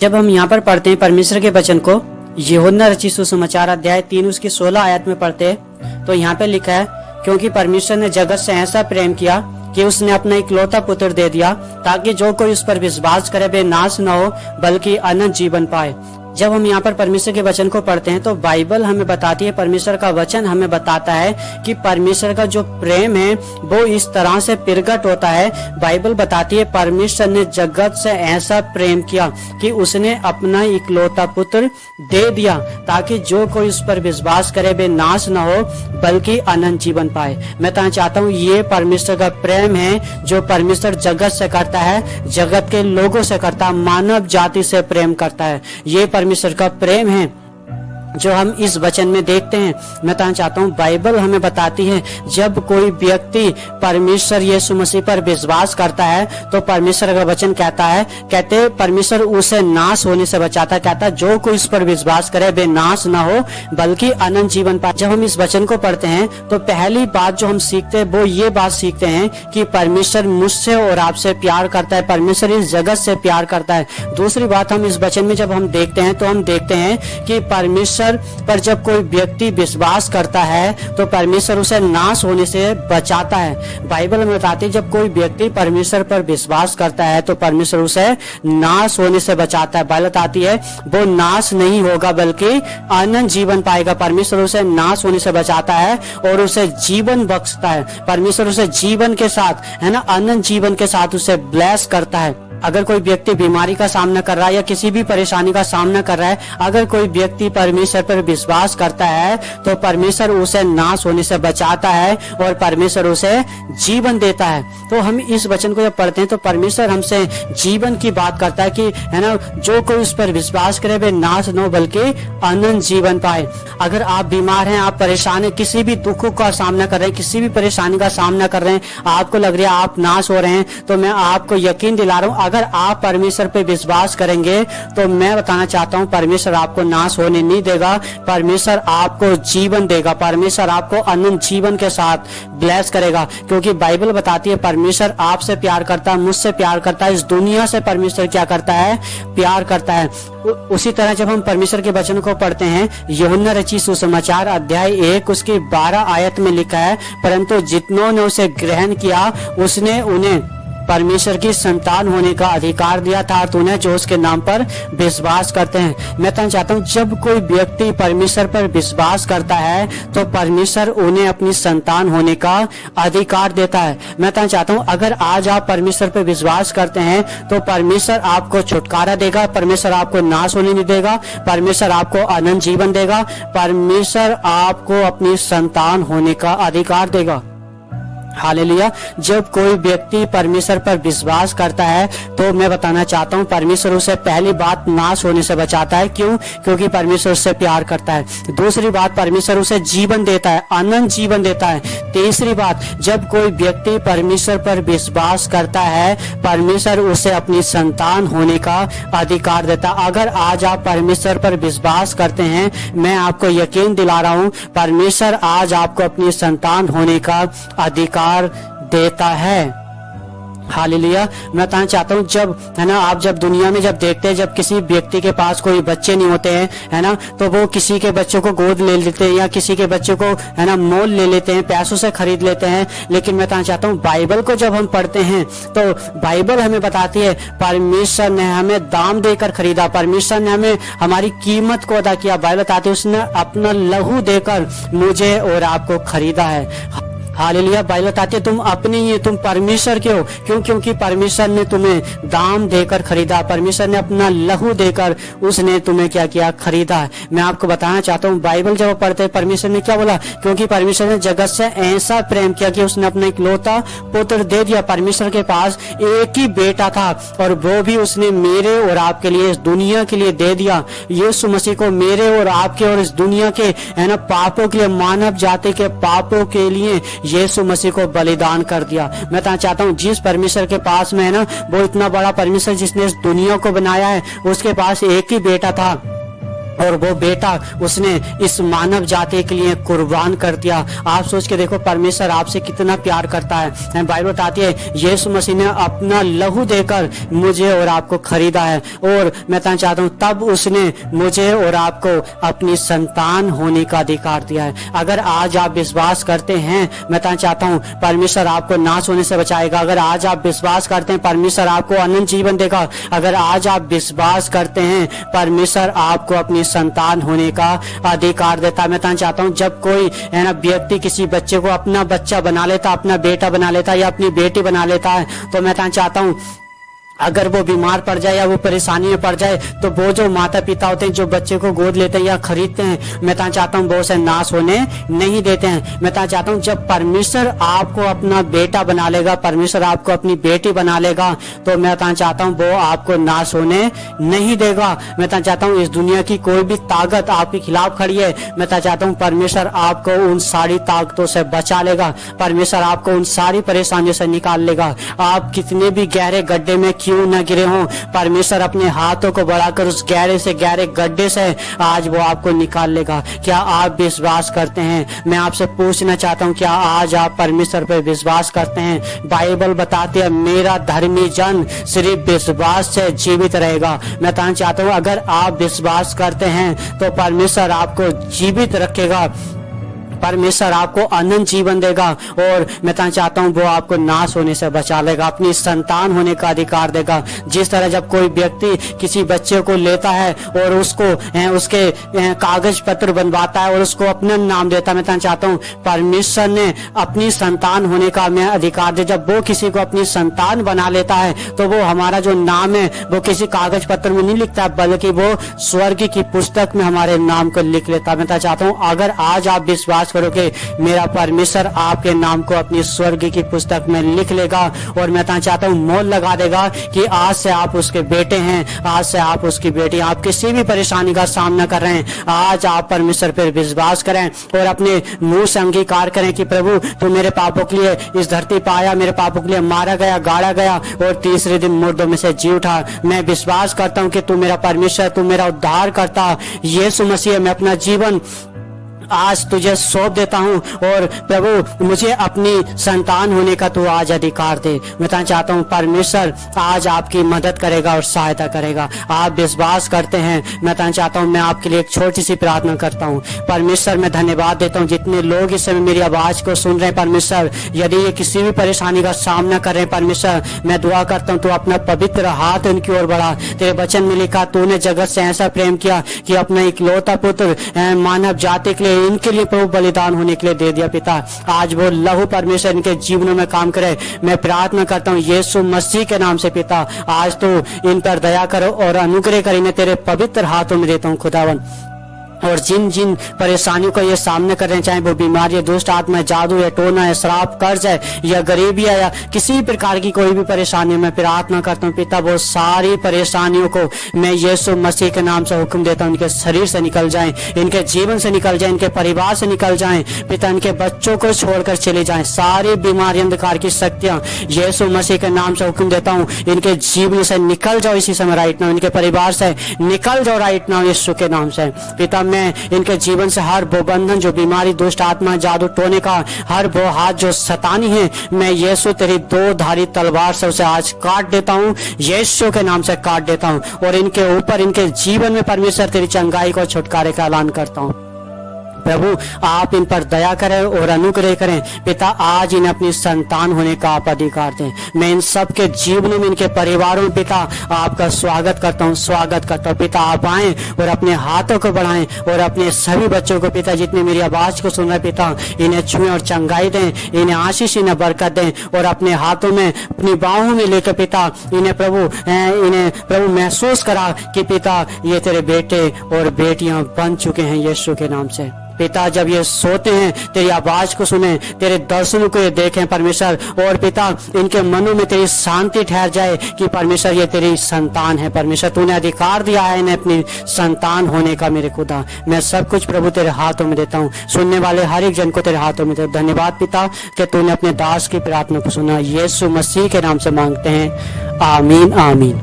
जब हम यहाँ पर पढ़ते हैं परमेश्वर के वचन को, यूहन्ना रचित सुसमाचार अध्याय 3 उसकी 16 आयत में पढ़ते हैं तो यहाँ पे लिखा है, क्योंकि परमेश्वर ने जगत से ऐसा प्रेम किया कि उसने अपना इकलौता पुत्र दे दिया ताकि जो कोई उस पर विश्वास करे वे नाश न हो बल्कि अनंत जीवन पाए। जब हम यहाँ पर परमेश्वर के वचन को पढ़ते हैं तो बाइबल हमें बताती है, परमेश्वर का वचन हमें बताता है कि परमेश्वर का जो प्रेम है वो इस तरह से प्रकट होता है। बाइबल बताती है परमेश्वर ने जगत से ऐसा प्रेम किया कि उसने अपना इकलौता पुत्र दे दिया ताकि जो कोई उस पर विश्वास करे वे नाश न हो बल्कि अनंत जीवन पाए। मैं तो चाहता हूँ ये परमेश्वर का प्रेम है जो परमेश्वर जगत से करता है, जगत के लोगों से करता है, मानव जाति से प्रेम करता है। ये परमेश्वर का प्रेम है जो हम इस वचन में देखते हैं। मैं कहना चाहता हूँ बाइबल हमें बताती है जब कोई व्यक्ति परमेश्वर यीशु मसीह पर विश्वास करता है तो परमेश्वर का वचन कहता है, कहते परमेश्वर उसे नाश होने से बचाता है। कहता है जो कोई इस पर विश्वास करे वे नाश ना हो बल्कि अनंत जीवन पाए। जब हम इस वचन को पढ़ते हैं तो पहली बात जो हम सीखते हैं वो ये बात सीखते हैं कि परमेश्वर मुझसे और आपसे प्यार करता है, परमेश्वर इस जगत से प्यार करता है। दूसरी बात हम इस वचन में जब हम देखते हैं तो हम देखते हैं कि परमेश्वर पर जब कोई व्यक्ति विश्वास करता है तो परमेश्वर उसे नाश होने से बचाता है। बाइबल में बताती है जब कोई व्यक्ति परमेश्वर पर विश्वास करता है तो परमेश्वर उसे नाश होने से बचाता है। बाइबल बताती है वो नाश नहीं होगा बल्कि अनंत जीवन पाएगा। परमेश्वर उसे नाश होने से बचाता है और उसे जीवन बख्शता है। परमेश्वर उसे जीवन के साथ, है ना, अनंत जीवन के साथ उसे ब्लेस करता है। अगर कोई व्यक्ति बीमारी का सामना कर रहा है या किसी भी परेशानी का सामना कर रहा है, अगर कोई व्यक्ति परमेश्वर पर विश्वास करता है तो परमेश्वर उसे नाश होने से बचाता है और परमेश्वर उसे जीवन देता है। तो हम इस वचन को जब पढ़ते हैं तो परमेश्वर हमसे जीवन की बात करता है कि, है ना, जो कोई उस पर विश्वास करे वे नाश न हो बल्कि अनंत जीवन पाए। अगर आप बीमार हैं, आप परेशान हैं, किसी भी दुख का सामना कर रहे हैं, किसी भी परेशानी का सामना कर रहे हैं, आपको लग रहा है आप नाश हो रहे हैं, तो मैं आपको यकीन दिला रहा हूँ अगर आप परमेश्वर पे विश्वास करेंगे तो मैं बताना चाहता हूँ परमेश्वर आपको नाश होने नहीं देगा। परमेश्वर आपको जीवन देगा, परमेश्वर आपको अनंत जीवन के साथ ब्लेस करेगा। क्योंकि बाइबल बताती है परमेश्वर आपसे प्यार करता है, मुझसे प्यार करता है, इस दुनिया से परमेश्वर क्या करता है, प्यार करता है। उसी तरह जब हम परमेश्वर के वचन को पढ़ते हैं, यूहन्ना रचित सुसमाचार अध्याय 1 उसकी 12 आयत में लिखा है, परंतु जितनों ने उसे ग्रहण किया उसने उन्हें परमेश्वर की संतान होने का अधिकार दिया था, तूने जो उसके नाम पर विश्वास करते हैं। मैं कहना चाहता हूँ जब कोई व्यक्ति परमेश्वर पर विश्वास करता है तो परमेश्वर उन्हें अपनी संतान होने का अधिकार देता है। मैं कहना चाहता हूँ अगर आज आप परमेश्वर पर विश्वास करते हैं तो परमेश्वर आपको छुटकारा देगा, परमेश्वर आपको नाश होने नहीं देगा, परमेश्वर आपको अनंत जीवन देगा, परमेश्वर आपको अपनी संतान होने का अधिकार देगा। हालेलुया। जब कोई व्यक्ति परमेश्वर पर विश्वास करता है तो मैं बताना चाहता हूँ परमेश्वर उसे पहली बात नाश होने से बचाता है। क्यों? क्योंकि परमेश्वर उससे प्यार करता है। दूसरी बात, परमेश्वर उसे जीवन देता है, अनंत जीवन देता है। तीसरी बात, जब कोई व्यक्ति परमेश्वर पर विश्वास करता है परमेश्वर उसे अपनी संतान होने का अधिकार देता है। अगर आज आप परमेश्वर पर विश्वास करते हैं, मैं आपको यकीन दिला रहा हूँ परमेश्वर आज आपको अपनी संतान होने का अधिकार देता है। हालेलुया। मैं बताना चाहता हूँ जब, है ना, आप जब दुनिया में जब देखते हैं जब किसी व्यक्ति के पास कोई बच्चे नहीं होते हैं, है ना, तो वो किसी के बच्चों को गोद ले लेते हैं या किसी के बच्चों को, है ना, मोल ले लेते हैं, पैसों से खरीद लेते हैं। लेकिन मैं बताना चाहता हूँ बाइबल को जब हम पढ़ते हैं तो बाइबल हमें बताती है परमेश्वर ने हमें दाम देकर खरीदा, परमेश्वर ने हमें हमारी कीमत को अदा किया। बाइबल बताती है उसने अपना लहू देकर मुझे और आपको खरीदा है। हालेलुया। बाइबल बताती है तुम अपने ही, तुम परमेश्वर के हो। क्यों? क्योंकि परमेश्वर ने तुम्हें दाम देकर खरीदा, परमेश्वर ने अपना लहू देकर उसने तुम्हें क्या किया, खरीदा है। मैं आपको बताना चाहता हूँ बाइबल जब पढ़ते हैं परमेश्वर ने क्या बोला, क्योंकि परमेश्वर ने जगत से ऐसा प्रेम किया कि उसने अपना इकलौता पुत्र दे दिया। परमेश्वर के पास एक ही बेटा था और वो भी उसने मेरे और आपके लिए, इस दुनिया के लिए दे दिया। यीशु मसीह को मेरे और आपके और इस दुनिया के, है ना, पापों के लिए, मानव जाति के पापों के लिए यीशु मसीह को बलिदान कर दिया। मैं कहना चाहता हूँ जिस परमेश्वर के पास में, है ना, वो इतना बड़ा परमेश्वर जिसने इस दुनिया को बनाया है, उसके पास एक ही बेटा था और वो बेटा उसने इस मानव जाति के लिए कुर्बान कर दिया। आप सोच के देखो परमेश्वर आपसे कितना प्यार करता है। बाइबल बताती है यीशु मसीह ने अपना लहू देकर मुझे और आपको खरीदा है, और मैं कहना चाहता हूँ तब उसने मुझे और आपको अपनी संतान होने का अधिकार दिया है। अगर आज आप विश्वास करते हैं, मैं कहना चाहता हूँ परमेश्वर आपको नाश होने से बचाएगा। अगर आज आप विश्वास करते हैं परमेश्वर आपको अनंत जीवन देगा। अगर आज आप विश्वास करते हैं परमेश्वर आपको अपनी संतान होने का अधिकार देता है। मैं कहना चाहता हूँ जब कोई है ना व्यक्ति किसी बच्चे को अपना बच्चा बना लेता, अपना बेटा बना लेता या अपनी बेटी बना लेता है, तो मैं कहना चाहता हूँ अगर वो बीमार पड़ जाए या वो परेशानी में पड़ जाए तो वो जो माता पिता होते हैं जो बच्चे को गोद लेते हैं या खरीदते हैं, मैं कहना चाहता हूँ वो उसे नाश होने नहीं देते हैं। मैं कहना चाहता हूँ जब परमेश्वर आपको अपना बेटा बना लेगा, परमेश्वर आपको अपनी बेटी बना लेगा, तो मैं कहना चाहता हूँ वो आपको नाश होने नहीं देगा। मैं कहना चाहता हूँ इस दुनिया की कोई भी ताकत आपके खिलाफ खड़ी है, मैं कहना चाहता हूँ परमेश्वर आपको उन सारी ताकतों से बचा लेगा। परमेश्वर आपको उन सारी परेशानियों से निकाल लेगा। आप कितने भी गहरे गड्ढे में क्यों न गिरे हों, परमेश्वर अपने हाथों को बढ़ाकर उस गहरे से गहरे गड्ढे से आज वो आपको निकाल लेगा। क्या आप विश्वास करते हैं? मैं आपसे पूछना चाहता हूँ क्या आज आप परमेश्वर पर विश्वास करते हैं? बाइबल बताती है मेरा धर्मी जन सिर्फ विश्वास से जीवित रहेगा। मैं कहना चाहता हूँ अगर आप विश्वास करते हैं तो परमेश्वर आपको जीवित रखेगा, परमेश्वर आपको अनंत जीवन देगा, और मैं कहना चाहता हूँ वो आपको नाश होने से बचा लेगा, अपनी संतान होने का अधिकार देगा। जिस तरह जब कोई व्यक्ति किसी बच्चे को लेता है और उसको उसके कागज पत्र बनवाता है और उसको अपना नाम देता है, मैं कहना चाहता हूँ परमेश्वर ने अपनी संतान होने का हमें अधिकार दे। जब वो किसी को अपनी संतान बना लेता है तो वो हमारा जो नाम है वो किसी कागज पत्र में नहीं लिखता है, बल्कि वो स्वर्ग की पुस्तक में हमारे नाम को लिख लेता है। मैं कहना चाहता हूँ अगर आज आप विश्वास करोगे मेरा परमेश्वर आपके नाम को अपनी स्वर्ग की पुस्तक में लिख लेगा, और मैं कहना चाहता हूँ मोल लगा देगा कि आज से आप उसके बेटे हैं, आज से आप उसकी बेटी। आप किसी भी परेशानी का सामना कर रहे हैं, आज आप परमेश्वर पर विश्वास करें और अपने मुंह से अंगीकार करें कि प्रभु तू मेरे पापों के लिए इस धरती पर आया, मेरे पापों के लिए मारा गया, गाड़ा गया और तीसरे दिन मुर्दों में से जी उठा। मैं विश्वास करता हूँ कि तू मेरा परमेश्वर, तू मेरा उद्धार करता यीशु मसीह। मैं अपना जीवन आज तुझे सौंप देता हूँ, और प्रभु मुझे अपनी संतान होने का तू आज अधिकार दे। मैं कहना चाहता हूँ परमेश्वर आज आपकी मदद करेगा और सहायता करेगा। आप विश्वास करते हैं? मैं कहना चाहता हूँ मैं आपके लिए एक छोटी सी प्रार्थना करता हूँ। परमेश्वर मैं धन्यवाद देता हूँ जितने लोग इस समय मेरी आवाज को सुन रहे हैं परमेश्वर, यदि ये किसी भी परेशानी का सामना कर रहे हैं परमेश्वर, मैं दुआ करता हूँ तू अपना पवित्र हाथ उनकी ओर बढ़ा। तेरे वचन में लिखा तूने जगत से ऐसा प्रेम किया कि अपना इकलौता पुत्र मानव जाति के लिए, इनके लिए प्रभु बलिदान होने के लिए दे दिया। पिता आज वो लहू परमेश्वर इनके जीवनों में काम करे। मैं प्रार्थना करता हूँ यीशु मसीह के नाम से पिता, आज तो इन पर दया करो और अनुग्रह कर, इन्हें तेरे पवित्र हाथों में देता हूँ खुदावन। और जिन जिन परेशानियों का ये सामने कर रहे हैं, चाहे वो बीमारी, दुष्ट आत्मा, जादू है, टोना है, श्राप, कर्ज है या गरीबी है या किसी प्रकार की कोई भी परेशानी, मैं प्रार्थना करता हूँ पिता वो सारी परेशानियों को मैं यीशु मसीह के नाम से हुक्म देता हूँ इनके शरीर से निकल जाएं, इनके जीवन से निकल जाएं, इनके परिवार से निकल जाएं पिता, इनके बच्चों को छोड़कर चले जाएं। सारी बीमारी, अंधकार की शक्तियां यीशु मसीह के नाम से हुक्म देता हूँ इनके जीवन से निकल जाओ इसी समय राइट नाउ, इनके परिवार से निकल जाओ राइट नाउ यीशु के नाम से। पिता मैं इनके जीवन से हर वो बंधन, जो बीमारी, दुष्ट आत्मा, जादू टोने का हर वो हाथ जो शैतानी है, मैं यीशु तेरी दो धारी तलवार से उसे आज काट देता हूँ, यीशु के नाम से काट देता हूँ, और इनके ऊपर, इनके जीवन में परमेश्वर तेरी चंगाई को, छुटकारे का ऐलान करता हूँ। प्रभु आप इन पर दया करें और अनुग्रह करें पिता, आज इन्हें अपनी संतान होने का आप अधिकार दें। मैं इन सब के जीवनों में, इनके परिवारों में पिता आपका स्वागत करता हूँ, स्वागत करता हूँ पिता। आप आएं और अपने हाथों को बढ़ाएं और अपने सभी बच्चों को पिता, जितने मेरी आवाज को सुन रहे पिता, इन्हें छुएं और चंगाई दें, इन्हें आशीष, इन्हें बरकत दें, और अपने हाथों में, अपनी बाहों में लेकर पिता इन्हें प्रभु महसूस करा कि पिता ये तेरे बेटे और बेटियां बन चुके हैं यीशु के नाम से। पिता जब ये सोते हैं तेरी आवाज को सुने, तेरे दर्शनों को ये देखें परमेश्वर, और पिता इनके मनों में तेरी शांति ठहर जाए कि परमेश्वर ये तेरी संतान है। परमेश्वर तूने अधिकार दिया है इन्हें अपनी संतान होने का। मेरे खुदा मैं सब कुछ प्रभु तेरे हाथों में देता हूँ, सुनने वाले हर एक जन को तेरे हाथों में देता हूँ। धन्यवाद पिता कि तूने अपने दास की प्रार्थना को सुना, यीशु मसीह के नाम से मांगते हैं, आमीन आमीन।